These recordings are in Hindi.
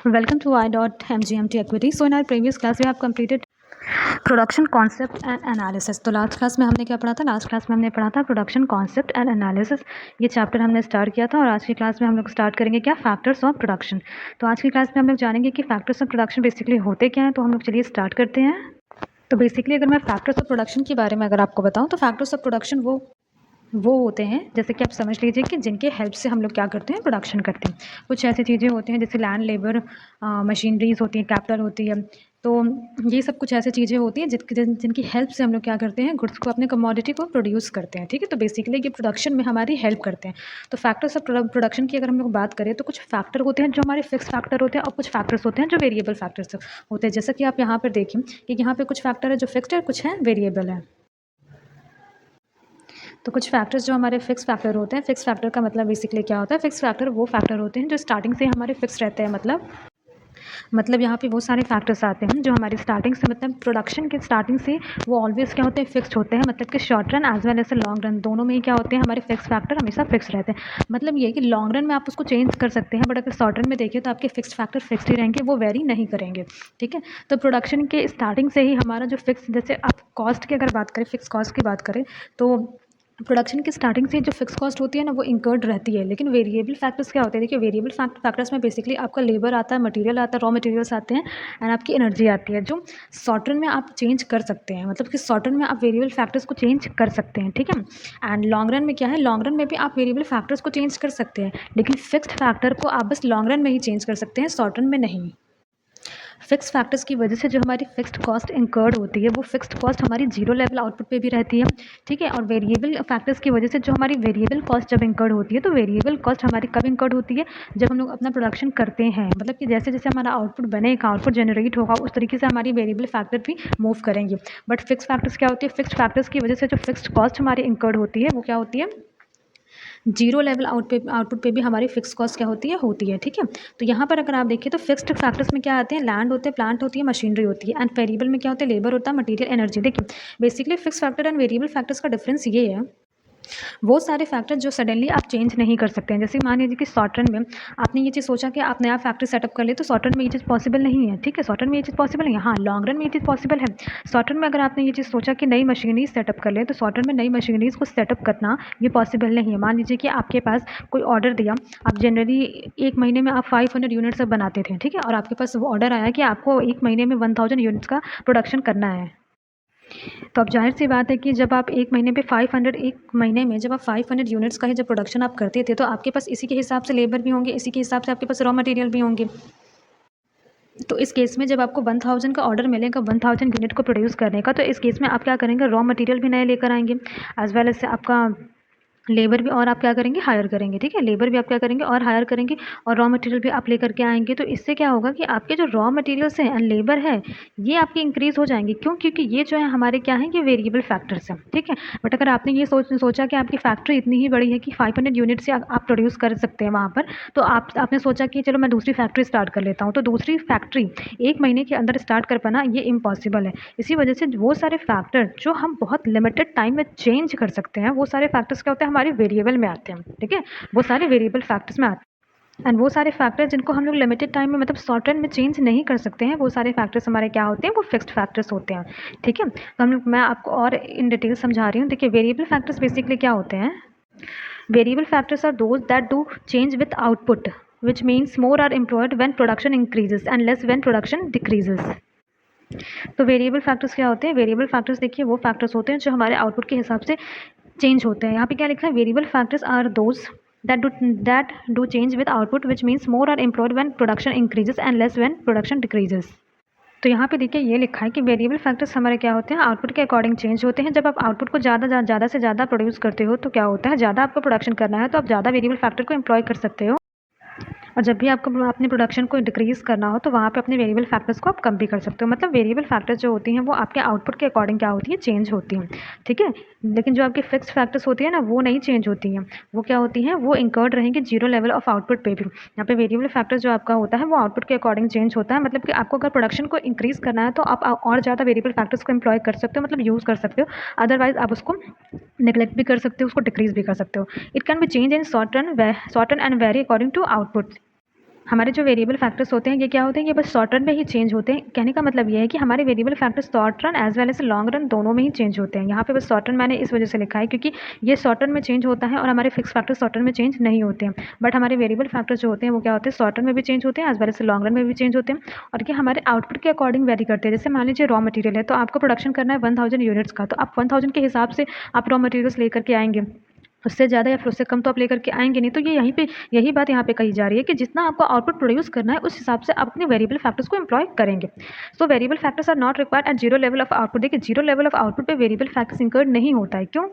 Welcome to I.MGMT Equity. So in our previous class we have completed production concept and analysis. तो लास्ट क्लास में हमने क्या पढ़ा था? लास्ट क्लास में हमने पढ़ा था प्रोडक्शन कॉन्सेप्ट एंड एनालिसिस। ये चैप्टर हमने स्टार्ट किया था और आज की क्लास में हम लोग स्टार्ट करेंगे क्या? Factors of production. तो आज की क्लास में हम लोग जानेंगे कि फैक्टर्स ऑफ प्रोडक्शन बेसिकली होते क्या हैं। तो हम लोग चलिए स्टार्ट करते हैं। तो बेसिकली अगर मैं फैक्टर्स ऑफ प्रोडक्शन के बारे में अगर आपको बताऊँ तो फैक्टर्स ऑफ प्रोडक्शन वो होते हैं, जैसे कि आप समझ लीजिए कि जिनके हेल्प से हम लोग क्या करते हैं? प्रोडक्शन करते हैं। कुछ ऐसी चीज़ें होती हैं जैसे लैंड, लेबर, मशीनरीज होती हैं, कैपिटल होती है। तो ये सब कुछ ऐसी चीज़ें होती हैं जिनकी हेल्प से हम लोग क्या करते हैं? गुड्स को, अपने कमोडिटी को प्रोड्यूस करते हैं। ठीक है, तो बेसिकली ये प्रोडक्शन में हमारी हेल्प करते हैं। तो फैक्टर्स ऑफ प्रोडक्शन की अगर हम लोग बात करें तो कुछ फैक्टर होते हैं जो हमारे फिक्स फैक्टर होते हैं और कुछ फैक्टर्स होते हैं जो वेरिएबल फैक्टर्स होते हैं। जैसा कि आप यहाँ पर देखें कि यहाँ पर कुछ फैक्टर है जो फिक्स्ड है, कुछ है वेरिएबल है। तो कुछ फैक्टर्स जो हमारे फिक्स फैक्टर होते हैं, फिक्स फैक्टर का मतलब बेसिकली क्या होता है? फिक्स फैक्टर वो फैक्टर होते हैं जो स्टार्टिंग से हमारे फिक्स रहते हैं। मतलब यहाँ पे वो सारे फैक्टर्स आते हैं जो हमारी स्टार्टिंग से, मतलब प्रोडक्शन के स्टार्टिंग से वो ऑलवेज क्या होते हैं? फिक्स्ड होते हैं। मतलब कि short run as well as long run दोनों में ही क्या होते हैं? हमारे फिक्स फैक्टर हमेशा फिक्स रहते हैं। मतलब ये कि लॉन्ग रन में आप उसको चेंज कर सकते हैं, बट अगर शॉर्ट रन में देखिए तो आपके फिक्स फैक्टर फिक्स्ड ही रहेंगे, वो वेरी नहीं करेंगे। ठीक है, तो प्रोडक्शन के स्टार्टिंग से ही हमारा जो फिक्स, जैसे आप कॉस्ट की अगर बात करें, फिक्स कॉस्ट की बात करें तो प्रोडक्शन की स्टार्टिंग से जो फिक्स कॉस्ट होती है ना, वो इंकर्ड रहती है। लेकिन वेरिएबल फैक्टर्स क्या होते हैं? देखिए, वेरिएबल फैक्टर्स में बेसिकली आपका लेबर आता है, मटेरियल आता है, रॉ मटेरियल्स आते हैं एंड आपकी एनर्जी आती है, जो शॉर्ट रन में आप चेंज कर सकते हैं। मतलब कि शॉर्ट रन में आप वेरिएबल फैक्टर्स को चेंज कर सकते हैं। ठीक है, एंड लॉन्ग रन में क्या है? लॉन्ग रन में भी आप वेरिएबल फैक्टर्स को चेंज कर सकते हैं, लेकिन फिक्स्ड फैक्टर को आप बस लॉन्ग रन में ही चेंज कर सकते हैं, शॉर्ट रन में नहीं। फिक्स फैक्टर्स की वजह से जो हमारी फिक्स्ड कॉस्ट इंकर्ड होती है, वो फिक्स्ड कॉस्ट हमारी जीरो लेवल आउटपुट पे भी रहती है। ठीक है, और वेरिएबल फैक्टर्स की वजह से जो हमारी वेरिएबल कॉस्ट जब इंकर्ड होती है, तो वेरिएबल कॉस्ट हमारी कब इंकर्ड होती है? जब हम लोग अपना प्रोडक्शन करते हैं। मतलब कि जैसे जैसे हमारा आउटपुट बनेगा, आउटपुट जनरेट होगा, उस तरीके से हमारी वेरिएबल फैक्टर भी मूव करेंगे। बट फिक्स फैक्टर्स क्या होती है? फिक्स्ड फैक्टर्स की वजह से जो फिक्स्ड कॉस्ट हमारी इंकर्ड होती है, वो क्या होती है? जीरो लेवल आउटपुट पे भी हमारी फिक्स कॉस्ट क्या होती है। ठीक है, तो यहाँ पर अगर आप देखिए तो फिक्स्ड फैक्टर्स में क्या आते हैं? लैंड होते हैं, प्लांट होती है, मशीनरी होती है, एंड वेरिएबल में क्या होता है? लेबर होता है, मटेरियल, एनर्जी। देखिए, basically fix factor and variable factors का डिफरेंस ये है, वो सारे फैक्टर जो सडनली आप चेंज नहीं कर सकते हैं। जैसे मान लीजिए कि शॉर्ट रन में आपने ये चीज़ सोचा कि आप नया फैक्ट्री सेटअप कर ले, तो शॉर्ट रन में ये चीज़ पॉसिबल नहीं है। ठीक है, शॉर्ट रन में ये चीज़ पॉसिबल नहीं है। हाँ, लॉन्ग रन में ये चीज़ पॉसिबल है। शॉर्ट रन में अगर आपने ये चीज़ सोचा कि नई मशीनरीज सेटअप कर ले, तो शॉर्ट रन में नई मशीनरीज को सेटअप करना ये पॉसिबल नहीं है। मान लीजिए कि आपके पास कोई ऑर्डर दिया, आप जनरली एक महीने में आप 500 यूनिट्स अब बनाते थे। ठीक है, और आपके पास वो ऑर्डर आया कि आपको एक महीने में 1000 यूनिट्स का प्रोडक्शन करना है। तो अब जाहिर सी बात है कि जब आप एक महीने में 500 यूनिट्स का ही जब प्रोडक्शन आप करते थे, तो आपके पास इसी के हिसाब से लेबर भी होंगे, इसी के हिसाब से आपके पास रॉ मटेरियल भी होंगे। तो इस केस में जब आपको 1000 का ऑर्डर मिलेगा 1000 यूनिट को प्रोड्यूस करने का, तो इस केस में आप क्या करेंगे? रॉ मटेरियल भी नए लेकर आएंगे, एज वेल एज आपका लेबर भी, और आप क्या करेंगे? हायर करेंगे। ठीक है, लेबर भी आप क्या करेंगे? और हायर करेंगे, और रॉ मटेरियल भी आप लेकर के आएंगे। तो इससे क्या होगा कि आपके जो रॉ मटेरियल्स हैं एंड लेबर है, ये आपके इंक्रीज़ हो जाएंगे। क्यों? क्योंकि ये जो है हमारे क्या है? ये वेरिएबल फैक्टर्स हैं। ठीक है, बट अगर आपने ये सोचा कि आपकी फैक्ट्री इतनी ही बड़ी है कि 500 यूनिट से आप प्रोड्यूस कर सकते हैं वहाँ पर, तो आपने सोचा कि चलो मैं दूसरी फैक्ट्री स्टार्ट कर लेता हूँ। तो दूसरी फैक्ट्री एक महीने के अंदर स्टार्ट कर पाना ये इम्पॉसिबल है। इसी वजह से वो सारे फैक्टर जो हम बहुत लिमिटेड टाइम में चेंज कर सकते हैं, वो सारे फैक्टर्स क्या होते हैं? हमारे वेरिएबल में आते हैं। ठीक है, वो सारे वेरिएबल फैक्टर्स में आते हैं। एंड वो सारे फैक्टर्स जिनको हम लोग लिमिटेड टाइम में, मतलब शॉर्ट रन में चेंज नहीं कर सकते हैं, वो सारे फैक्टर्स हमारे क्या होते हैं? वो फिक्स्ड फैक्टर्स होते हैं। ठीक है, तो मैं आपको और इन डिटेल समझा रही हूँ। देखिए, वेरिएबल फैक्टर्स बेसिकली क्या होते हैं? Variable factors are those that do change with output, which means more are employed when production increases and less when production decreases. तो वेरिएबल फैक्टर्स क्या होते हैं? वेरिएबल फैक्टर्स देखिए वो फैक्टर्स होते हैं जो हमारे आउटपुट के हिसाब से चेंज होते हैं। यहाँ पे क्या लिखा है? Variable factors are those that do change with output, which means more are employed when production increases and less when production decreases. तो यहाँ पे देखिए ये लिखा है कि वेरिएबल फैक्टर्स हमारे क्या होते हैं? आउटपुट के अकॉर्डिंग चेंज होते हैं। जब आप आउटपुट को ज़्यादा से ज़्यादा प्रोड्यूस करते हो तो क्या होता है? ज़्यादा आपको प्रोडक्शन करना है तो आप ज़्यादा वेरिएबल फैक्टर को एम्प्लॉय कर सकते हो, और जब भी आपको अपने प्रोडक्शन को डिक्रीज़ करना हो तो वहाँ पे अपने वेरिएबल फैक्टर्स को आप कम भी कर सकते हो। मतलब वेरिएबल फैक्टर्स जो होती हैं वो आपके आउटपुट के अकॉर्डिंग क्या होती है? चेंज होती हैं। ठीक है, लेकिन जो आपकी फिक्स्ड फैक्टर्स होती है ना, वो नहीं चेंज होती हैं। वो क्या होती हैं? वो इंकर्ड रहेंगे जीरो लेवल ऑफ आउटपुट पे भी। यहाँ पे वेरिएबल फैक्टर जो आपका होता है वो आउटपुट के अकॉर्डिंग चेंज होता है। मतलब कि आपको अगर प्रोडक्शन को इंक्रीज़ करना है तो आप और ज़्यादा वेरिएबल फैक्टर्स को एम्प्लॉय कर सकते हो, मतलब यूज़ कर सकते हो। अदरवाइज आप उसको नेग्लेक्ट भी कर सकते हो, उसको डिक्रीज़ भी कर सकते हो। It can be change in short run and very according to output. हमारे जो वेरिएबल फैक्टर्स होते हैं ये क्या होते हैं, ये बस शॉर्ट रन में ही चेंज होते हैं। कहने का मतलब ये है कि हमारे variable factors short run as well as long run दोनों में ही चेंज होते हैं। यहाँ पे बस शॉर्ट रन मैंने इस वजह से लिखा है क्योंकि ये शॉर्ट रन में चेंज होता है और हमारे फिक्स फैक्टर्स शॉर्ट रन में चेंज नहीं होते हैं। बट हमारे वेरिएबल फैक्टर्स जो होते हैं वो क्या होते हैं, शॉर्ट रन में भी चेंज होते हैं as well as long run में भी चेंज होते हैं और ये हमारे आउटपुट के अकॉर्डिंग वेरी करते हैं। जैसे मान लीजिए रॉ मटेरियल है तो आपको प्रोडक्शन करना है 1000 यूनिट्स का, तो आप 1000 के हिसाब से आप रॉ मटेरियल्स लेकर के आएंगे, उससे ज़्यादा या फिर उससे कम तो आप लेकर के आएंगे नहीं। तो ये यही बात यहाँ पे कही जा रही है कि जितना आपको आउटपुट प्रोड्यूस करना है उस हिसाब से आप अपने वेरिएबल फैक्टर्स को एम्प्लॉय करेंगे। So variable factors are not required at zero level of output. देखिए जीरो लेवल ऑफ आउटपुट पे वेरिएबल फैक्टर्स इंकर्ड नहीं होता है। क्यों?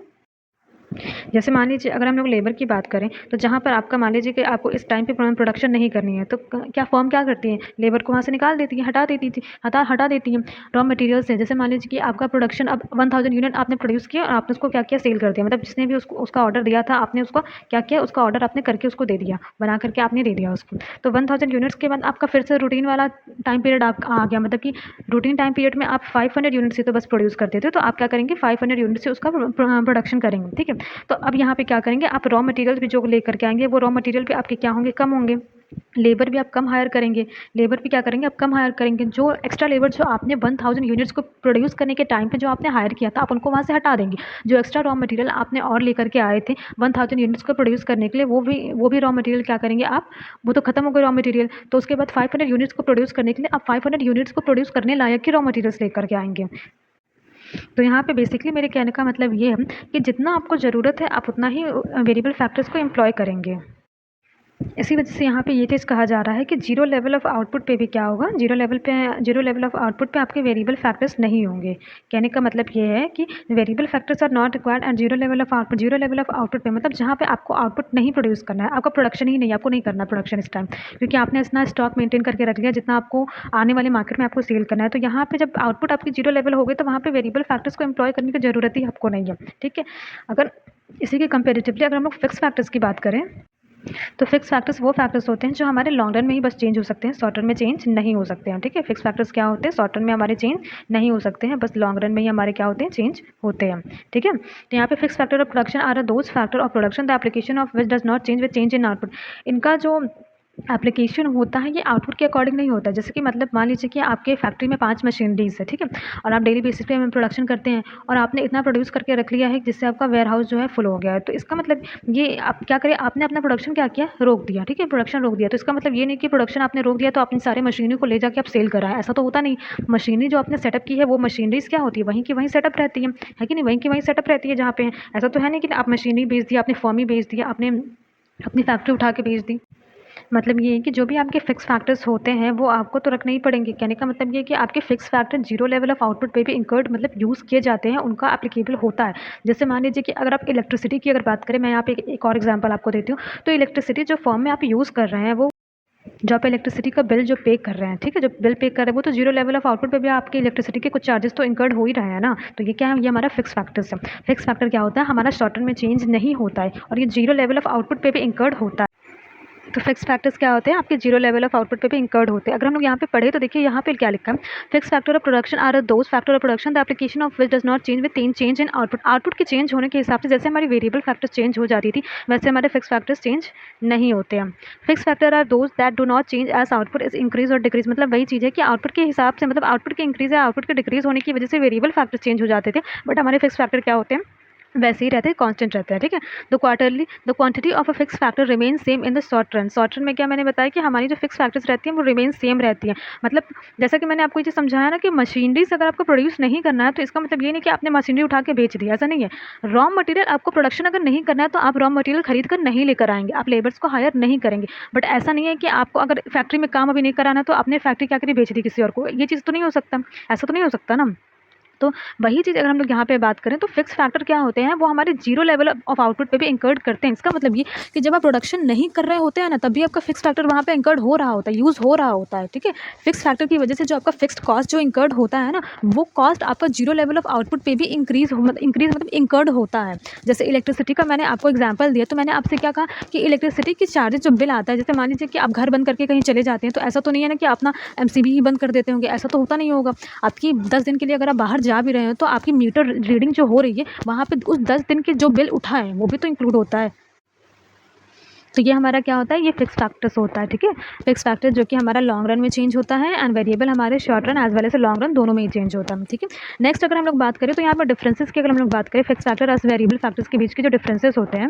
जैसे मान लीजिए अगर हम लोग लेबर की बात करें तो जहाँ पर आपका मान लीजिए कि आपको इस टाइम पे प्रोडक्शन नहीं करनी है तो क्या फर्म क्या करती है, लेबर को वहाँ से निकाल देती है, हटा देती है। रॉ मटेरियल से जैसे मान लीजिए कि आपका प्रोडक्शन अब 1000 यूनिट आपने प्रोड्यूस किया और आपने उसको क्या किया, सेल कर दिया। मतलब जिसने भी उसका ऑर्डर दिया था आपने उसको क्या किया, उसका ऑर्डर आपने करके उसको दे दिया, बना करके आपने दे दिया उसको। तो 1000 यूनिट्स के बाद आपका फिर से रूटीन वाला टाइम पीरियड आप आ गया। मतलब कि रूटीन टाइम पीरियड में आप 500 यूनिट से तो बस प्रोड्यूस करते थे, तो आप क्या करेंगे 500 यूनिट से उसका प्रोडक्शन करेंगे। ठीक है, तो अब यहाँ पे क्या करेंगे, आप रॉ मटेरियल भी जो लेकर के आएंगे वो रॉ मटेरियल भी आपके क्या होंगे, कम होंगे। लेबर भी आप कम हायर करेंगे, लेबर भी क्या करेंगे, आप कम हायर करेंगे। जो एक्स्ट्रा लेबर जो आपने 1000 यूनिट्स को प्रोड्यूस करने के टाइम पे जो आपने हायर किया था आप उनको वहाँ से हटा देंगे। जो एक्स्ट्रा रॉ मटेरियल आपने और लेकर के आए थे 1000 यूनिट्स को प्रोड्यूस करने के लिए वो भी रॉ मटेरियल क्या करेंगे आप, वो तो खत्म हो गए रॉ मटेरियल। तो उसके बाद 500 यूनिट्स को प्रोड्यूस करने के लिए आप 500 यूनिट्स को प्रोड्यूस करने लायक की रॉ मटेरियल्स लेकर के आएंगे। तो यहाँ पे बेसिकली मेरे कहने का मतलब ये है कि जितना आपको ज़रूरत है आप उतना ही वेरिएबल फैक्टर्स को एम्प्लॉय करेंगे। इसी वजह से यहाँ पे ये चीज़ कहा जा रहा है कि जीरो लेवल ऑफ आउटपुट पे भी क्या होगा, जीरो लेवल ऑफ आउटपुट पे आपके वेरिएबल फैक्टर्स नहीं होंगे। कहने का मतलब ये है कि variable factors are not required at zero level of output. Zero level of output पे मतलब जहाँ पे आपको आउटपुट नहीं प्रोड्यूस करना है, आपका प्रोडक्शन ही नहीं, आपको नहीं करना प्रोडक्शन इस टाइम, क्योंकि आपने इतना स्टॉक मेंटेन करके रख लिया जितना आपको आने वाले मार्केट में आपको सेल करना है। तो यहाँ पे जब आउटपुट आपकी जीरो लेवल हो गई तो वहाँ पे वेरिएबल फैक्टर्स को एम्प्लॉय करने की ज़रूरत ही आपको नहीं है। ठीक है, अगर इसी के कंपेरेटिवली अगर हम लोग फिक्स फैक्टर्स की बात करें तो फिक्स फैक्टर्स वो फैक्टर्स होते हैं जो हमारे लॉन्ग रन में ही बस चेंज हो सकते हैं, शॉर्ट रन में चेंज नहीं हो सकते हैं। ठीक है, फिक्स फैक्टर्स क्या होते हैं, शॉर्ट रन में हमारे चेंज नहीं हो सकते हैं, बस लॉन्ग रन में ही हमारे क्या होते हैं, चेंज होते हैं। ठीक है, तो यहाँ पे fix factor of production are those factor of production the application of which does not change with change in output. इनका जो एप्लीकेशन होता है ये आउटपुट के अकॉर्डिंग नहीं होता है। जैसे कि मतलब मान लीजिए कि आपके फैक्ट्री में 5 मशीनरीज है, ठीक है, और आप डेली बेसिस पे प्रोडक्शन करते हैं और आपने इतना प्रोड्यूस करके रख लिया है जिससे आपका वेयर हाउस जो है फुल हो गया है। तो इसका मतलब ये आप क्या करें, आपने अपना प्रोडक्शन क्या किया, रोक दिया। ठीक है, प्रोडक्शन रोक दिया। तो इसका मतलब ये नहीं कि प्रोडक्शन आपने रोक दिया तो अपनी सारे मशीनरी को ले जाके आप सेल कराएं, ऐसा तो होता नहीं। मशीनरी जो आपने सेटअप की है वो मशीनरीज क्या होती है, वहीं की वहीं सेटअप रहती है कि नहीं, वहीं की वहीं सेटअप रहती है जहाँ पे है। ऐसा तो है नहीं कि आप मशीनरी बेच दिया, आपने फर्म ही बेच दिया, आपने अपनी फैक्ट्री उठा के बेच दी। मतलब ये है कि जो भी आपके फिक्स फैक्टर्स होते हैं वो आपको तो रखने ही पड़ेंगे। कहने का मतलब ये है कि आपके fix factor zero level of output पे भी इंकर्ड मतलब यूज़ किए जाते हैं, उनका एप्लीकेबल होता है। जैसे मान लीजिए कि अगर आप इलेक्ट्रिसिटी की अगर बात करें, मैं यहाँ पे एक और एग्जांपल आपको देती हूँ। तो इलेक्ट्रिसिटी जो फॉर्म में आप यूज़ कर रहे हैं, वो जो आप इलेक्ट्रिसिटी का बिल जो पे कर रहे हैं, ठीक है, जो बिल पे कर रहे हैं वो तो जीरो लेवल ऑफ आउटपुट पे भी आपके इलेक्ट्रिसिटी के कुछ चार्जेस तो इंकर्ड हो ही रहे हैं ना। तो ये क्या है, ये हमारा फिक्स फैक्टर्स है। फिक्स फैक्टर क्या होता है, हमारा शॉर्ट टर्म में चेंज नहीं होता है और ये जीरो लेवल ऑफ आउटपुट पे भी इंकर्ड होता है। तो फिक्स फैक्टर्स क्या होते हैं, आपके जीरो लेवल ऑफ आउटपुट पे भी इंकर्ड होते हैं। अगर हम लोग यहाँ पे पढ़े तो देखिए यहाँ पे क्या लिखा है, fix factor of production are those factor of production the application of which does not change with change in output. Output के चेंज होने के हिसाब से जैसे हमारी वेरिएबल फैक्टर्स चेंज हो जाती थी वैसे हमारे फिक्स फैक्टर्स चेंज नहीं होते हैं। Fix factor are those that do not change as output is increase और डिक्रीज। मतलब वही चीज़ है कि आउटपुट के हिसाब से, मतलब आउटपुट के इंक्रीज या आउटपुट के डिक्रीज होने की वजह से वेरिएबल फैक्टर्स चेंज हो जाते थे, बट हमारे फिक्स फैक्टर क्या होते हैं, वैसे ही रहते हैं, कांस्टेंट रहते हैं। ठीक है, the quantity of a fix factor remain same in the short run. Short run में क्या मैंने बताया कि हमारी जो फिक्स फैक्टर्स रहती हैं वो रिमेन सेम रहती हैं। मतलब जैसा कि मैंने आपको ये समझाया ना कि मशीनरी से अगर आपको प्रोड्यूस नहीं करना है तो इसका मतलब ये नहीं कि आपने मशीनरी उठा के बेच दी, ऐसा नहीं है। रॉ मटेरियल आपको प्रोडक्शन अगर नहीं करना है तो आप रॉ मटेरियल खरीद कर नहीं लेकर आएंगे, आप लेबर्स को हायर नहीं करेंगे। बट ऐसा नहीं है कि आपको अगर फैक्ट्री में काम अभी नहीं कराना तो आपने फैक्ट्री क्या करी, बेच दी किसी और को। ये चीज़ तो नहीं हो सकता, ऐसा तो नहीं हो सकता ना। तो वही चीज़ अगर हम लोग यहाँ पे बात करें तो फिक्स फैक्टर क्या होते हैं, वो हमारे जीरो लेवल ऑफ आउटपुट पे भी इंकर्ड करते हैं। इसका मतलब ये कि जब आप प्रोडक्शन नहीं कर रहे होते हैं ना, तभी आपका फिक्स फैक्टर वहाँ पे इंकर्ड हो रहा होता है, यूज़ हो रहा होता है। ठीक है, फिक्स फैक्टर की वजह से जो आपका फिक्स्ड कॉस्ट जो इंकर्ड होता है ना, वो कॉस्ट आपका जीरो लेवल ऑफ आउटपुट पे भी इंक्रीज मतलब इंकर्ड होता है। जैसे इलेक्ट्रिसिटी का मैंने आपको एग्जाम्पल दिया, तो मैंने आपसे क्या कहा कि इलेक्ट्रिसिटी की चार्जेस जो बिल आता है, जैसे मान लीजिए कि आप घर बंद करके कहीं चले जाते हैं, तो ऐसा तो नहीं है ना कि अपना MCB ही बंद कर देते होंगे, ऐसा तो होता नहीं होगा। आपकी 10 दिन के लिए अगर आप बाहर जा भी रहे हैं तो आपकी मीटर रीडिंग जो हो रही है वहाँ पे उस 10 दिन के जो बिल उठा है वो भी तो इंक्लूड होता है। तो ये हमारा क्या होता है, ये फिक्स फैक्टर्स होता है, ठीक है। फिक्स फैक्टर जो कि हमारा लॉन्ग रन में चेंज होता है एंड वेरिएबल हमारे short run as well as long run दोनों में ही चेंज होता है, ठीक है। नेक्स्ट अगर हम लोग बात करें तो यहाँ पर डिफरेंसेस की अगर हम लोग बात करें, फिक्स फैक्टर और वेरिएबल फैक्टर्स के बीच के जो डिफरेंसेस होते हैं,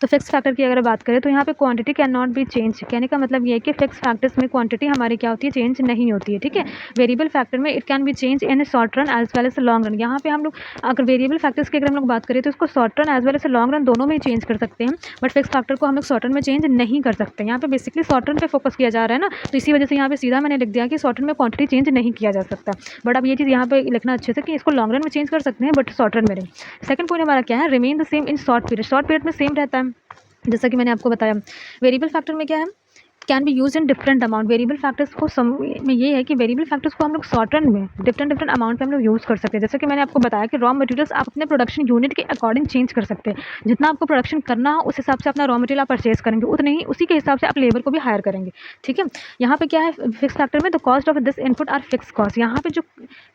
तो फिक्स फैक्टर की अगर बात करें तो यहाँ पे quantity can not be change. कहने का मतलब ये है कि फिक्स फैक्टर्स में क्वांटिटी हमारी क्या होती है, चेंज नहीं होती है, ठीक है। वेरिएबल फैक्टर में it can be change in short run as well as long run. यहाँ पे हम लोग अगर वेरिएबल फैक्टर्स की अगर हम लोग बात करें तो इसको short run as well as long run दोनों में ही चेंज कर सकते हैं, बट फिक्स फैक्टर को हम लोग शॉर्ट रन में चेंज नहीं कर सकते। यहाँ पे बेसिकली शॉर्ट रन पे फोकस किया जा रहा है ना, तो इसी वजह से यहाँ पे सीधा मैंने लिख दिया कि शॉर्ट रन में क्वांटिटी चेंज नहीं किया जा सकता। बट अब ये चीज़ यहाँ पे लिखना अच्छे से कि इसको लॉन्ग रन में चेंज कर सकते हैं बट शॉर्ट रन में नहीं। सेकंड पॉइंट हमारा क्या है, remain the same in short period. Short period में सेम रहता है, जैसा कि मैंने आपको बताया। वेरिएबल फैक्टर में क्या है, can be use in different amount. Variable factors को में ये है कि वेरिएबल फैक्टर्स को हम लोग शॉर्ट रन में डिफरेंट अमाउंट पे हम लोग यूज़ कर सकते हैं। जैसे कि मैंने आपको बताया कि रॉ मटेरियल्स आप अपने प्रोडक्शन यूनिट के अकॉर्डिंग चेंज कर सकते हैं। जितना आपको प्रोडक्शन करना हो उस हिसाब से अपना रॉ मटेरियल आप परचेज करेंगे, उतने ही उसी के हिसाब से आप लेबर को भी हायर करेंगे, ठीक है। यहाँ पे क्या है फिक्स फैक्टर में, the cost of this input are fix cost. यहाँ पे जो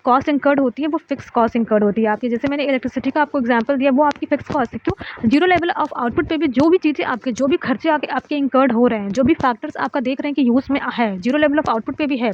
कॉस्ट इंकर्ड होती है वो फिक्स कॉस्ट इंकर्ड होती है आपकी। जैसे मैंने इलेक्ट्रिसिटी का आपको एग्जाम्पल दिया, वो आपकी फिक्स कॉस्ट है। क्यों, जीरो लेवल ऑफ आउटपुट पे भी जो भी चीज़ें आपके, जो भी खर्चे आपके इंकर्ड हो रहे हैं, जो भी फैक्टर्स आपका देख रहे हैं कि यूज़ में है, जीरो लेवल ऑफ आउटपुट पे भी है,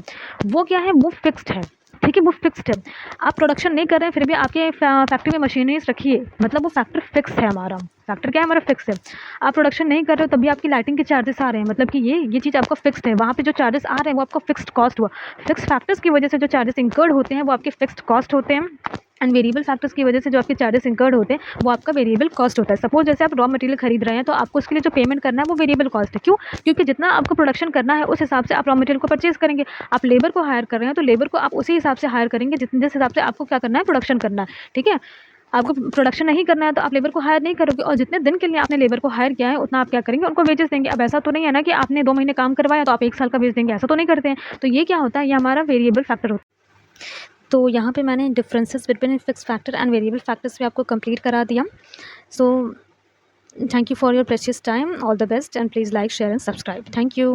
वो क्या है, वो फिक्स्ड है, ठीक है, वो फिक्स्ड है। आप प्रोडक्शन नहीं कर रहे हैं फिर भी आपके फैक्ट्री में मशीनरीज रखिए, मतलब वो फैक्टर फिक्स है हमारा। फैक्टर क्या है, हमारा फिक्स है। आप प्रोडक्शन नहीं कर रहे हो तभी आपकी लाइटिंग के चार्जेस आ रहे हैं, मतलब कि ये चीज़ आपका फिक्स्ड है। वहाँ पे जो चार्जेस आ रहे हैं वो आपका फिक्स्ड कॉस्ट हुआ। फिक्स फैक्टर्स की वजह से जो चार्जेस इंकर्ड होते हैं वो आपके फिक्स्ड कॉस्ट होते हैं, एंड वेरिएबल फैक्टर्स की वजह से जो आपके चार्जेस इंकर्ड होते हैं वो आपका वेरिएबल कॉस्ट होता है। सपोज जैसे आप रॉ मटेरियल खरीद रहे हैं तो आपको उसके लिए जो पेमेंट करना है वो वेरिएबल कॉस्ट है। क्यों, क्योंकि जितना आपको प्रोडक्शन करना है उस हिसाब से आप रॉ मटेरियल को परचेज करेंगे। आप लेबर को हायर कर रहे हैं तो लेबर को आप उसी हिसाब से हायर करेंगे जिस हिसाब से आपको क्या करना है, प्रोडक्शन करना है, ठीक है। आपको प्रोडक्शन नहीं करना है तो आप लेबर को हायर नहीं करोगे, और जितने दिन के लिए आपने लेबर को हायर किया है उतना आप क्या करेंगे, उनको वेजेस देंगे। अब ऐसा तो नहीं है ना कि आपने 2 महीने काम करवाया तो आप 1 साल का वेज देंगे, ऐसा तो नहीं करते हैं। तो ये क्या होता है, ये हमारा वेरिएबल फैक्टर होता है। तो यहाँ पे मैंने differences between fix factor and variable factors भी आपको कंप्लीट करा दिया। So thank you for your precious time, all the best, and please like, share and subscribe. Thank you.